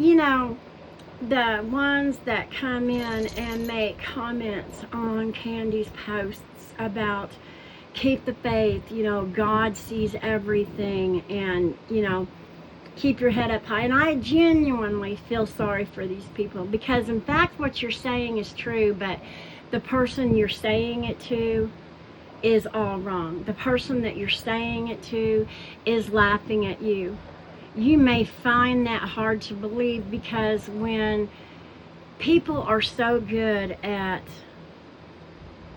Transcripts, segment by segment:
you know, the ones that come in and make comments on Candy's posts about keep the faith, God sees everything, and, keep your head up high. And I genuinely feel sorry for these people, because in fact what you're saying is true, but the person you're saying it to is all wrong. The person that you're saying it to is laughing at you. You may find that hard to believe, because when people are so good at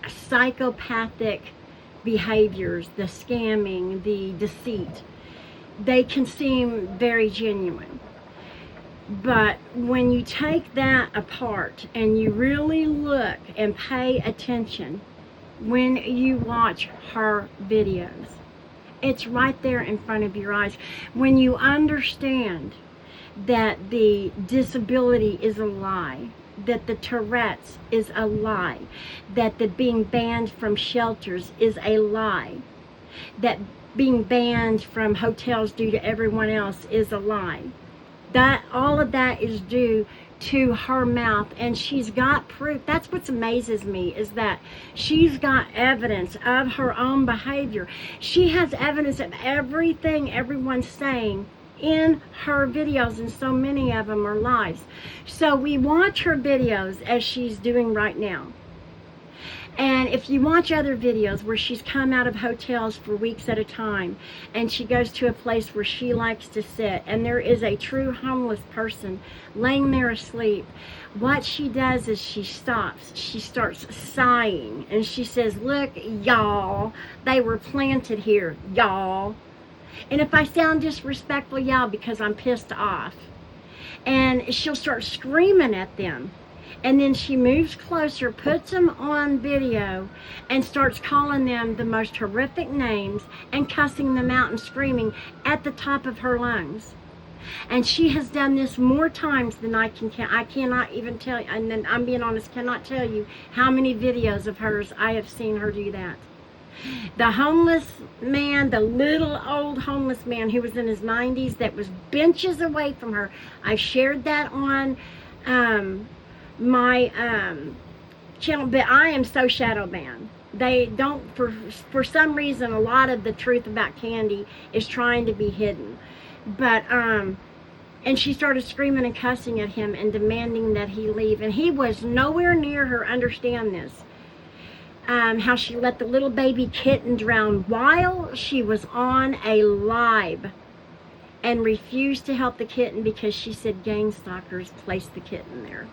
psychopathic behaviors, the scamming, the deceit, they can seem very genuine. But when you take that apart and you really look and pay attention when you watch her videos, it's right there in front of your eyes. When you understand that the disability is a lie, that the Tourette's is a lie, that the being banned from shelters is a lie, that being banned from hotels due to everyone else is a lie, that all of that is due to her mouth, and she's got proof. That's what amazes me, is that she's got evidence of her own behavior. She has evidence of everything everyone's saying in her videos, and so many of them are lies. So we watch her videos as she's doing right now. And if you watch other videos where she's come out of hotels for weeks at a time, and she goes to a place where she likes to sit, and there is a true homeless person laying there asleep, what she does is she stops. She starts sighing, and she says, "Look, y'all, they were planted here, y'all." And if I sound disrespectful, y'all, because I'm pissed off. And she'll start screaming at them. And then she moves closer, puts them on video, and starts calling them the most horrific names and cussing them out and screaming at the top of her lungs. And she has done this more times than I can count. I cannot even tell you, and then I'm being honest, cannot tell you how many videos of hers I have seen her do that. The homeless man, the little old homeless man who was in his 90s that was benches away from her, I shared that on my channel, but I am so shadow banned. They don't, for some reason, a lot of the truth about Candy is trying to be hidden. But and she started screaming and cussing at him and demanding that he leave, and he was nowhere near her. Understand this. How she let the little baby kitten drown while she was on a live, and refused to help the kitten because she said gang stalkers placed the kitten there.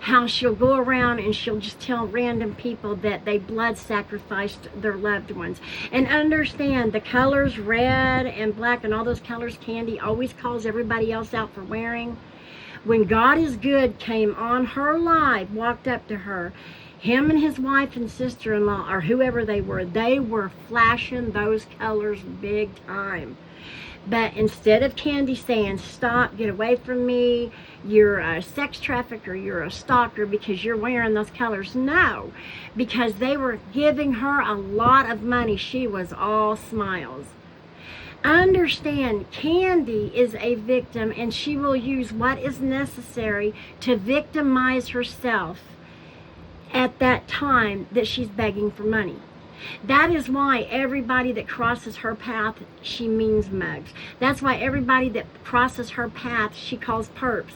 How she'll go around and she'll just tell random people that they blood sacrificed their loved ones. And understand, the colors red and black and all those colors Candy always calls everybody else out for wearing. When God is Good came on her live, walked up to her, him and his wife and sister-in-law, or whoever they were flashing those colors big time. But instead of Candy saying, "Stop, get away from me, you're a sex trafficker, you're a stalker because you're wearing those colors," no, because they were giving her a lot of money. She was all smiles. Understand, Candy is a victim, and she will use what is necessary to victimize herself at that time that she's begging for money. That is why everybody that crosses her path, she means mugs. That's why everybody that crosses her path, she calls perps.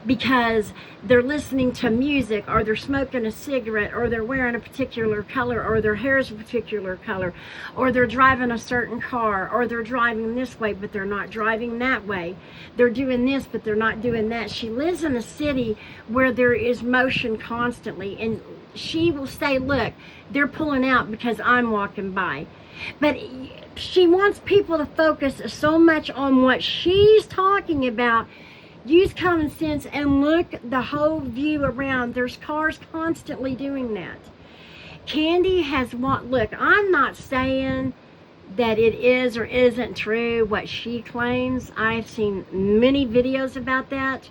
Because they're listening to music, or they're smoking a cigarette, or they're wearing a particular color, or their hair is a particular color, or they're driving a certain car, or they're driving this way but they're not driving that way. They're doing this but they're not doing that. She lives in a city where there is motion constantly, and she will say, "Look, they're pulling out because I'm walking by." But she wants people to focus so much on what she's talking about. Use common sense and look the whole view around. There's cars constantly doing that. Candy has look, I'm not saying that it is or isn't true what she claims. I've seen many videos about that.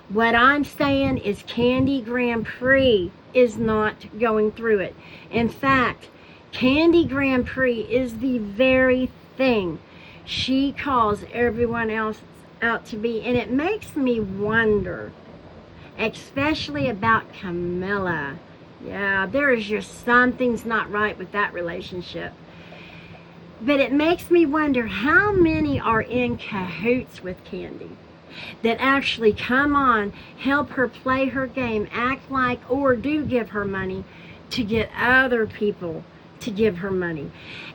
What I'm saying is Candy Grand Prix is not going through it. In fact, Candy Grand Prix is the very thing she calls everyone else out to be. And it makes me wonder, especially about Camilla. Yeah, there is just something's not right with that relationship. But it makes me wonder how many are in cahoots with Kandi that actually come on, help her play her game, act like, or do give her money to get other people to give her money.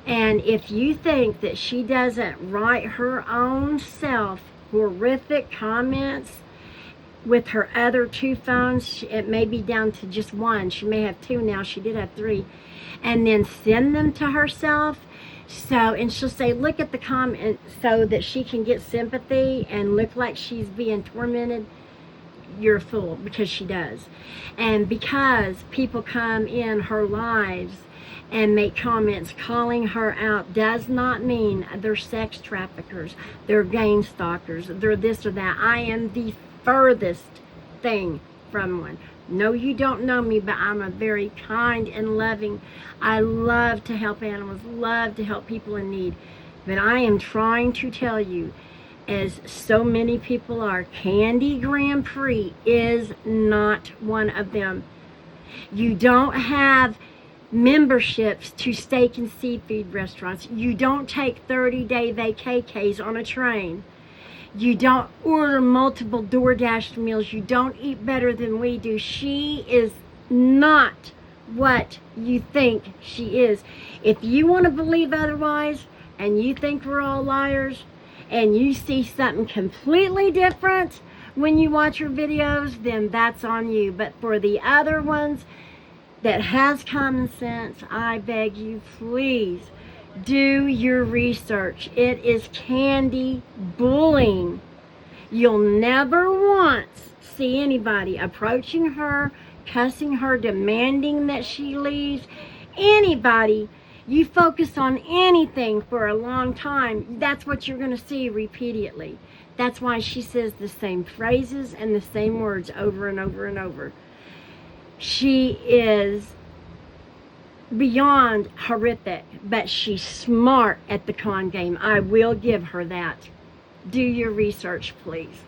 And if you think that she doesn't write her own self horrific comments with her other 2 phones, it may be down to just 1. She may have 2 now. She did have 3. And then send them to herself. So, and she'll say, look at the comment, so that she can get sympathy and look like she's being tormented. You're a fool, because she does. And because people come in her lives and make comments calling her out does not mean they're sex traffickers, they're gang stalkers, they're this or that. I am the furthest thing from one. No, you don't know me, but I'm a very kind and loving. I love to help animals, love to help people in need. But I am trying to tell you, as so many people are, Kandi Grand Prix is not one of them. You don't have memberships to steak and seafood restaurants. You don't take 30-day vacays on a train. You don't order multiple DoorDash meals. You don't eat better than we do. She is not what you think she is. If you want to believe otherwise, and you think we're all liars, and you see something completely different when you watch her videos, then that's on you. But for the other ones that has common sense, I beg you, please, do your research. It is Kandi bullying. You'll never once see anybody approaching her, cussing her, demanding that she leaves. Anybody, you focus on anything for a long time, that's what you're going to see repeatedly. That's why she says the same phrases and the same words over and over and over. She is beyond horrific, but she's smart at the con game. I will give her that. Do your research, please.